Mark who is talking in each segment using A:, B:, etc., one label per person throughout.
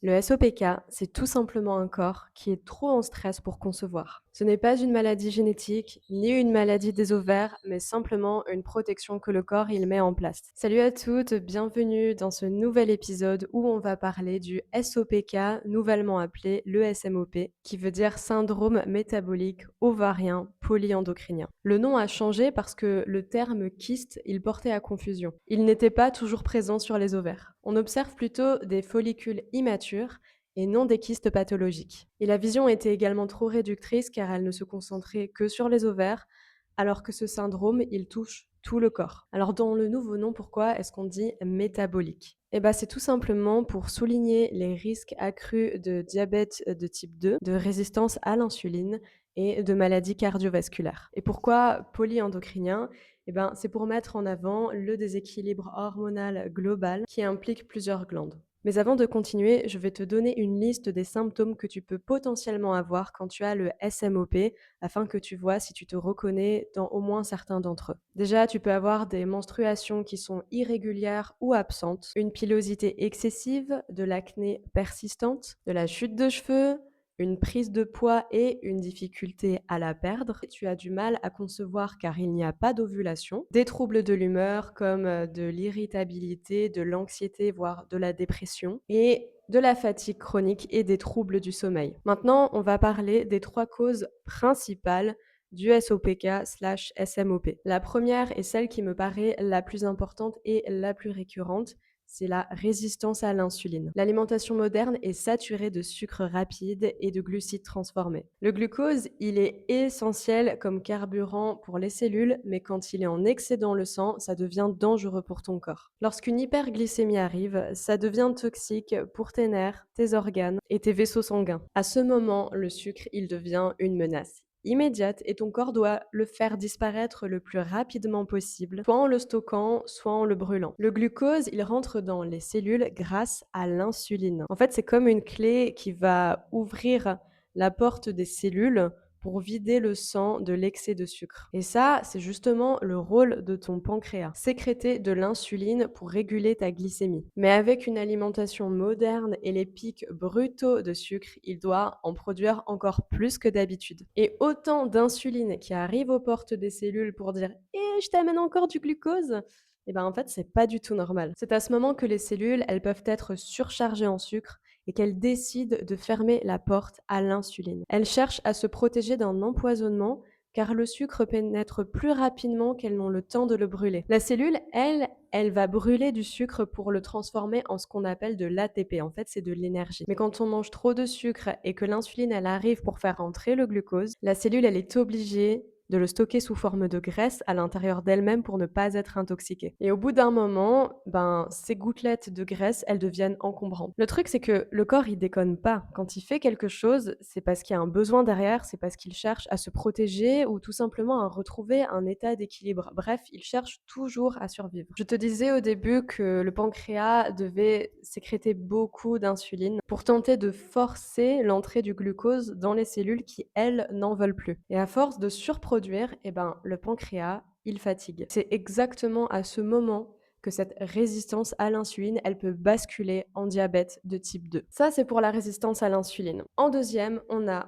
A: Le SOPK, c'est tout simplement un corps qui est trop en stress pour concevoir. Ce n'est pas une maladie génétique, ni une maladie des ovaires, mais simplement une protection que le corps il met en place. Salut à toutes, bienvenue dans ce nouvel épisode où on va parler du SOPK, nouvellement appelé le SMOP, qui veut dire syndrome métabolique ovarien polyendocrinien. Le nom a changé parce que le terme kyste, il portait à confusion. Il n'était pas toujours présent sur les ovaires. On observe plutôt des follicules immatures et non des kystes pathologiques. Et la vision était également trop réductrice car elle ne se concentrait que sur les ovaires, alors que ce syndrome, il touche tout le corps. Alors dans le nouveau nom, pourquoi est-ce qu'on dit métabolique? Eh ben, c'est tout simplement pour souligner les risques accrus de diabète de type 2, de résistance à l'insuline et de maladies cardiovasculaires. Et pourquoi polyendocrinien? Eh ben, c'est pour mettre en avant le déséquilibre hormonal global qui implique plusieurs glandes. Mais avant de continuer, je vais te donner une liste des symptômes que tu peux potentiellement avoir quand tu as le SMOP afin que tu vois si tu te reconnais dans au moins certains d'entre eux. Déjà, tu peux avoir des menstruations qui sont irrégulières ou absentes, une pilosité excessive, de l'acné persistante, de la chute de cheveux, une prise de poids et une difficulté à la perdre. Tu as du mal à concevoir car il n'y a pas d'ovulation. Des troubles de l'humeur comme de l'irritabilité, de l'anxiété, voire de la dépression. Et de la fatigue chronique et des troubles du sommeil. Maintenant, on va parler des 3 causes principales du SOPK/SMOP. La première est celle qui me paraît la plus importante et la plus récurrente, c'est la résistance à l'insuline. L'alimentation moderne est saturée de sucre rapide et de glucides transformés. Le glucose, il est essentiel comme carburant pour les cellules, mais quand il est en excès dans le sang, ça devient dangereux pour ton corps. Lorsqu'une hyperglycémie arrive, ça devient toxique pour tes nerfs, tes organes et tes vaisseaux sanguins. À ce moment, le sucre, il devient une menace immédiate et ton corps doit le faire disparaître le plus rapidement possible, soit en le stockant, soit en le brûlant. Le glucose, il rentre dans les cellules grâce à l'insuline. En fait, c'est comme une clé qui va ouvrir la porte des cellules pour vider le sang de l'excès de sucre. Et ça, c'est justement le rôle de ton pancréas, sécréter de l'insuline pour réguler ta glycémie. Mais avec une alimentation moderne et les pics brutaux de sucre, il doit en produire encore plus que d'habitude. Et autant d'insuline qui arrive aux portes des cellules pour dire «Eh, je t'amène encore du glucose!» Eh ben en fait, c'est pas du tout normal. C'est à ce moment que les cellules, elles peuvent être surchargées en sucre et qu'elles décident de fermer la porte à l'insuline. Elles cherchent à se protéger d'un empoisonnement car le sucre pénètre plus rapidement qu'elles n'ont le temps de le brûler. La cellule, elle, elle va brûler du sucre pour le transformer en ce qu'on appelle de l'ATP. En fait, c'est de l'énergie. Mais quand on mange trop de sucre et que l'insuline, elle arrive pour faire entrer le glucose, la cellule, elle est obligée de le stocker sous forme de graisse à l'intérieur d'elle-même pour ne pas être intoxiquée. Et au bout d'un moment, ben, ces gouttelettes de graisse, elles deviennent encombrantes. Le truc, c'est que le corps, il déconne pas. Quand il fait quelque chose, c'est parce qu'il y a un besoin derrière, c'est parce qu'il cherche à se protéger ou tout simplement à retrouver un état d'équilibre. Bref, il cherche toujours à survivre. Je te disais au début que le pancréas devait sécréter beaucoup d'insuline pour tenter de forcer l'entrée du glucose dans les cellules qui, elles, n'en veulent plus. Et à force de surproduire, eh ben, le pancréas, il fatigue. C'est exactement à ce moment que cette résistance à l'insuline, elle peut basculer en diabète de type 2. Ça, c'est pour la résistance à l'insuline. En deuxième, on a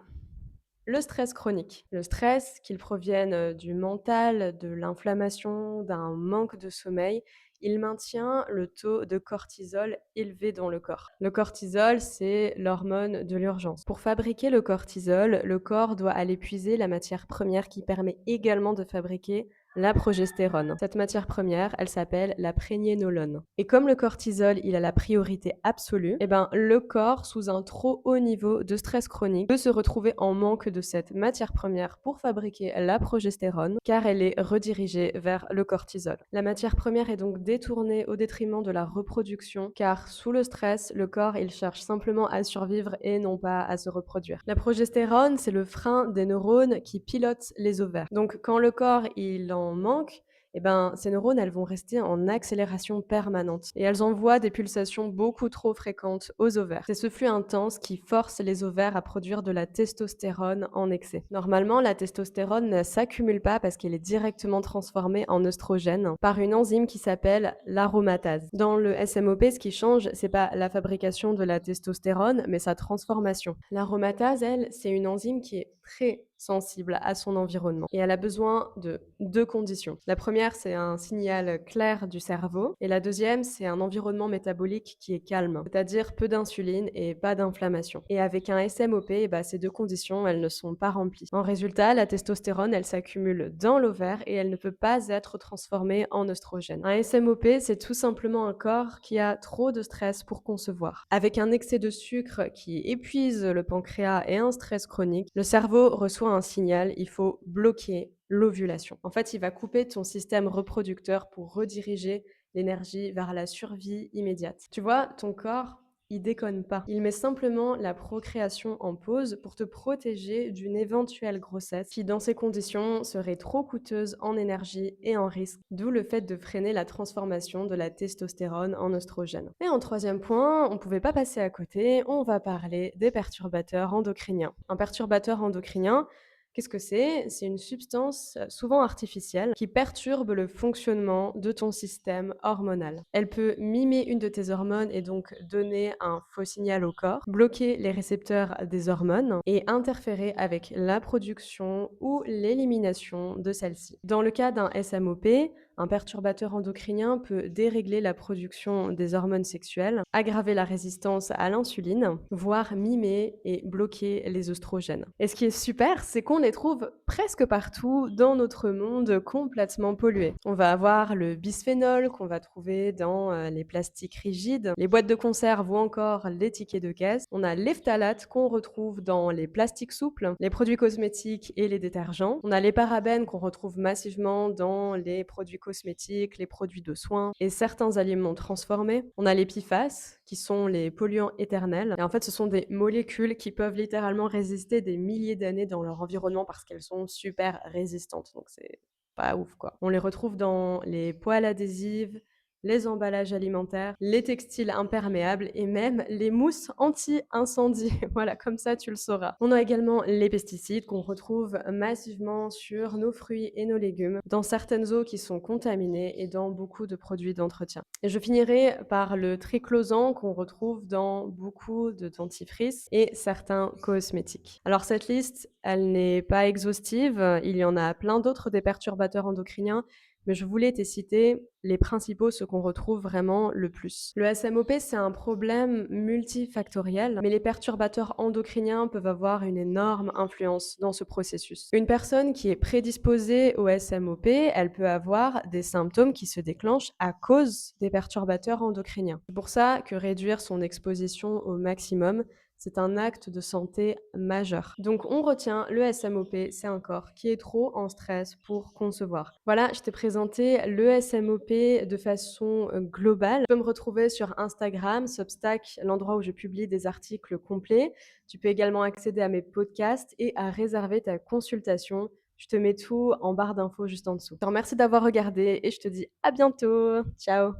A: le stress chronique. Le stress, qu'il provienne du mental, de l'inflammation, d'un manque de sommeil, il maintient le taux de cortisol élevé dans le corps. Le cortisol, c'est l'hormone de l'urgence. Pour fabriquer le cortisol, le corps doit aller puiser la matière première qui permet également de fabriquer la progestérone. Cette matière première, elle s'appelle la prégnénolone. Et comme le cortisol, il a la priorité absolue, eh ben, le corps, sous un trop haut niveau de stress chronique, peut se retrouver en manque de cette matière première pour fabriquer la progestérone, car elle est redirigée vers le cortisol. La matière première est donc détournée au détriment de la reproduction, car sous le stress, le corps, il cherche simplement à survivre et non pas à se reproduire. La progestérone, c'est le frein des neurones qui pilotent les ovaires. Donc quand le corps, il en manque, eh ben, ces neurones, elles vont rester en accélération permanente et elles envoient des pulsations beaucoup trop fréquentes aux ovaires. C'est ce flux intense qui force les ovaires à produire de la testostérone en excès. Normalement, la testostérone ne s'accumule pas parce qu'elle est directement transformée en œstrogène par une enzyme qui s'appelle l'aromatase. Dans le SMOP, ce qui change, c'est pas la fabrication de la testostérone, mais sa transformation. L'aromatase, elle, c'est une enzyme qui est très sensible à son environnement et elle a besoin de 2 conditions. La première, c'est un signal clair du cerveau et la deuxième, c'est un environnement métabolique qui est calme, c'est-à-dire peu d'insuline et pas d'inflammation. Et avec un SMOP, eh ben, ces 2 conditions, elles ne sont pas remplies. En résultat, la testostérone, elle s'accumule dans l'ovaire et elle ne peut pas être transformée en œstrogène. Un SMOP, c'est tout simplement un corps qui a trop de stress pour concevoir. Avec un excès de sucre qui épuise le pancréas et un stress chronique, le cerveau reçoit un signal, il faut bloquer l'ovulation. En fait, il va couper ton système reproducteur pour rediriger l'énergie vers la survie immédiate. Tu vois, ton corps, il déconne pas. Il met simplement la procréation en pause pour te protéger d'une éventuelle grossesse qui, dans ces conditions, serait trop coûteuse en énergie et en risque, d'où le fait de freiner la transformation de la testostérone en oestrogène. Et en troisième point, on ne pouvait pas passer à côté, on va parler des perturbateurs endocriniens. Un perturbateur endocrinien, qu'est-ce que c'est? C'est une substance souvent artificielle qui perturbe le fonctionnement de ton système hormonal. Elle peut mimer une de tes hormones et donc donner un faux signal au corps, bloquer les récepteurs des hormones et interférer avec la production ou l'élimination de celles-ci. Dans le cas d'un SMOP, un perturbateur endocrinien peut dérégler la production des hormones sexuelles, aggraver la résistance à l'insuline, voire mimer et bloquer les œstrogènes. Et ce qui est super, c'est qu'on les trouve presque partout dans notre monde complètement pollué. On va avoir le bisphénol qu'on va trouver dans les plastiques rigides, les boîtes de conserve ou encore les tickets de caisse. On a les phtalates qu'on retrouve dans les plastiques souples, les produits cosmétiques et les détergents. On a les parabènes qu'on retrouve massivement dans les produits cosmétiques, les produits de soins et certains aliments transformés. On a les PFAS qui sont les polluants éternels. Et en fait, ce sont des molécules qui peuvent littéralement résister des milliers d'années dans leur environnement parce qu'elles sont super résistantes. Donc c'est pas ouf quoi. On les retrouve dans les poêles adhésives, les emballages alimentaires, les textiles imperméables et même les mousses anti-incendie. Voilà, comme ça tu le sauras. On a également les pesticides qu'on retrouve massivement sur nos fruits et nos légumes, dans certaines eaux qui sont contaminées et dans beaucoup de produits d'entretien. Et je finirai par le triclosan qu'on retrouve dans beaucoup de dentifrices et certains cosmétiques. Alors cette liste, elle n'est pas exhaustive, il y en a plein d'autres des perturbateurs endocriniens, mais je voulais te citer les principaux, ceux qu'on retrouve vraiment le plus. Le SMOP, c'est un problème multifactoriel, mais les perturbateurs endocriniens peuvent avoir une énorme influence dans ce processus. Une personne qui est prédisposée au SMOP, elle peut avoir des symptômes qui se déclenchent à cause des perturbateurs endocriniens. C'est pour ça que réduire son exposition au maximum, c'est un acte de santé majeur. Donc on retient le SMOP, c'est un corps qui est trop en stress pour concevoir. Voilà, je t'ai présenté le SMOP de façon globale. Tu peux me retrouver sur Instagram, Substack, l'endroit où je publie des articles complets. Tu peux également accéder à mes podcasts et à réserver ta consultation. Je te mets tout en barre d'infos juste en dessous. Je te remercie d'avoir regardé et je te dis à bientôt. Ciao.